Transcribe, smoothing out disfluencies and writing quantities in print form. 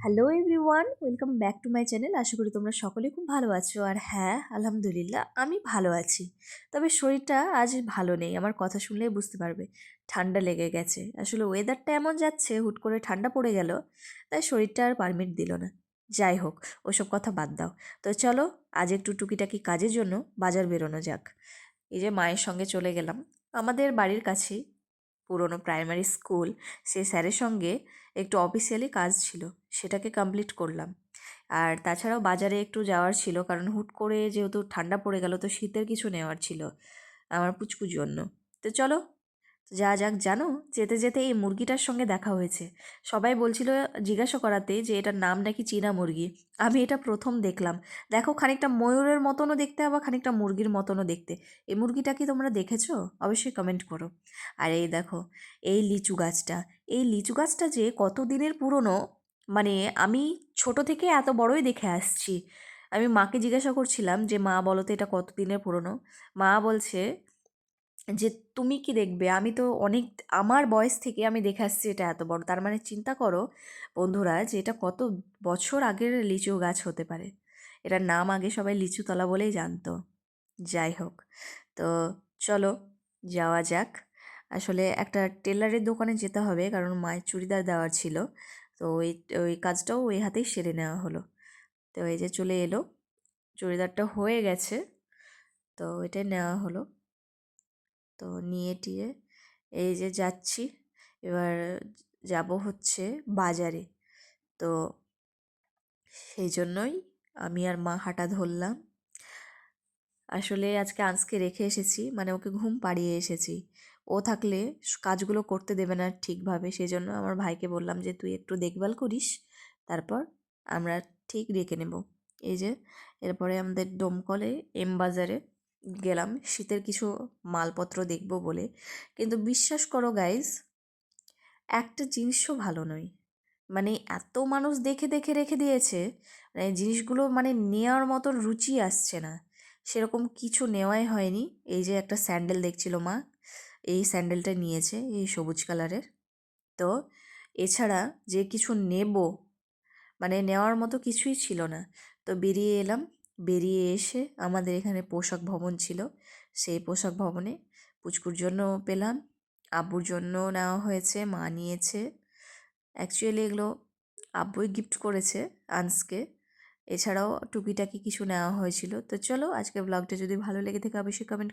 Hello everyone, welcome back to my channel. আশা করি তোমরা সকলে খুব ভালো আছো। আর হ্যাঁ, আলহামদুলিল্লাহ আমি ভালো আছি। তবে শরীরটা আজ ভালো নেই, আমার কথা শুনলেই বুঝতে পারবে। ঠান্ডা লেগে গেছে। আসলে ওয়েদারটা এমন যাচ্ছে, হুট করে ঠান্ডা পড়ে গেল, তাই শরীরটা আর পারমিট দিল না। যাই হোক, ওসব কথা বাদ দাও। তো চলো, আজ একটু টুকিটাকি কাজের জন্য বাজার বেরোনো যাক। এই যে মায়ের সঙ্গে চলে গেলাম আমাদের বাড়ির কাছেই পুরনো প্রাইমারি স্কুল, সে স্যারের সঙ্গে একটু অফিসিয়ালি কাজ ছিল, সেটাকে কমপ্লিট করলাম। আর তাছাড়াও বাজারে একটু যাওয়ার ছিল, কারণ হুট করে যেহেতু ঠান্ডা পড়ে গেল, তো শীতের কিছু নেওয়ার ছিল আমার পুচকুর জন্য। তো চলো যা যাক। জানো, যেতে যেতে এই মুরগিটার সঙ্গে দেখা হয়েছে। সবাই বলছিল, জিজ্ঞাসা করাতে, যে এটার নাম নাকি চীনা মুরগি। আমি এটা প্রথম দেখলাম। দেখো, খানিকটা ময়ূরের মতনও দেখতে, আবার খানিকটা মুরগির মতনও দেখতে। এই মুরগিটা কি তোমরা দেখেছো? অবশ্যই কমেন্ট করো। আর এই দেখো, এই লিচু গাছটা, এই লিচু গাছটা যে কত দিনের পুরনো, মানে আমি ছোট থেকে এত বড়ই দেখে আসছি। আমি মাকে জিজ্ঞাসা করছিলাম যে মা বলো তো এটা কত দিনের পুরনো। মা বলছে যে তুমি কি দেখবে, আমি তো অনেক, আমার বয়স থেকে আমি দেখে আসছি এটা এত বড়। তার মানে চিন্তা করো বন্ধুরা, যে এটা কত বছর আগের লিচু গাছ হতে পারে। এটার নাম আগে সবাই লিচুতলা বলেই জানতো। যাই হোক, তো চলো যাওয়া যাক। আসলে একটা টেলারের দোকানে যেতে হবে, কারণ মায়ের চুড়িদার দেওয়ার ছিল। তো ওই ওই কাজটাও ওই হাতেই সেরে নেওয়া হলো। তো এই যে চলে এলো, চুড়িদারটা হয়ে গেছে, তো এটাই নেওয়া হলো। তো নিয়ে টিয়ে এই যে যাচ্ছি। এবার যাব হচ্ছে বাজারে। তো সেই জন্যই আমি আর মা হাঁটা ধরলাম। আসলে আজকে আজকে রেখে এসেছি, মানে ওকে ঘুম পাড়িয়ে এসেছি। ও থাকলে কাজগুলো করতে দেবে না ঠিকভাবে, সেই জন্য আমার ভাইকে বললাম যে তুই একটু দেখভাল করিস, তারপর আমরা ঠিক রেখে নেব। এই যে এরপরে আমাদের ডোমকলে এম বাজারে গেলাম শীতের কিছু মালপত্র দেখব বলে। কিন্তু বিশ্বাস করো গাইজ, একটা জিনিসও ভালো নয়। মানে এত মানুষ দেখে দেখে রেখে দিয়েছে, মানে জিনিসগুলো মানে নেওয়ার মতো রুচি আসছে না। সেরকম কিছু নেওয়াই হয়নি। এই যে একটা স্যান্ডেল দেখছিল মা, এই স্যান্ডেলটা নিয়েছে, এই সবুজ কালারের। তো এছাড়া যে কিছু নেব, মানে নেওয়ার মতো কিছুই ছিল না। তো বেরিয়ে এলাম। বেরিয়ে এসে আমাদের এখানে পোশাক ভবন ছিল, সেই পোশাক ভবনে পুচকুর জন্য পেলাম, আব্বুর জন্য নেওয়া হয়েছে, মা নিয়েছে। অ্যাকচুয়ালি এগুলো আব্বুই গিফট করেছে আনসকে। এছাড়াও টুকিটাকি কিছু নেওয়া হয়েছিল। তো চলো, আজকের ব্লগটা যদি ভালো লেগে থাকে অবশ্যই কমেন্ট